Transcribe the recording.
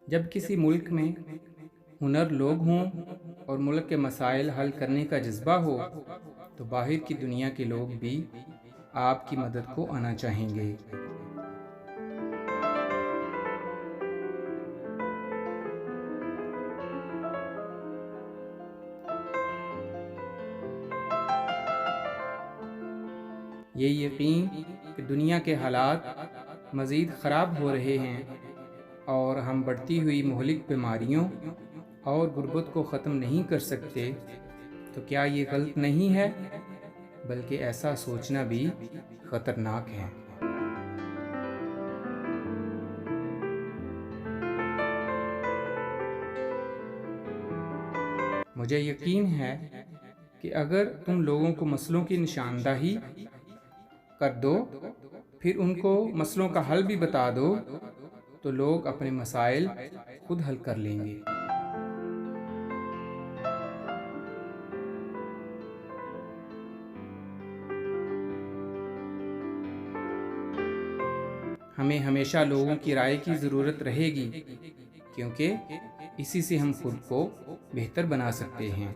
जब किसी मुल्क में हुनर लोग हों और मुल्क के मसाइल हल करने का जज्बा हो तो बाहर की दुनिया के लोग भी आपकी मदद को आना चाहेंगे। ये यकीन कि दुनिया के हालात मज़ीद ख़राब हो रहे हैं और हम बढ़ती हुई मोहलिक बीमारियों और गुर्बत को ख़त्म नहीं कर सकते, तो क्या ये गलत नहीं है? बल्कि ऐसा सोचना भी ख़तरनाक है। मुझे यकीन है कि अगर तुम लोगों को मसलों की निशानदाही कर दो, फिर उनको मसलों का हल भी बता दो, तो लोग अपने मसाइल खुद हल कर लेंगे। हमें हमेशा लोगों की राय की ज़रूरत रहेगी, क्योंकि इसी से हम खुद को बेहतर बना सकते हैं।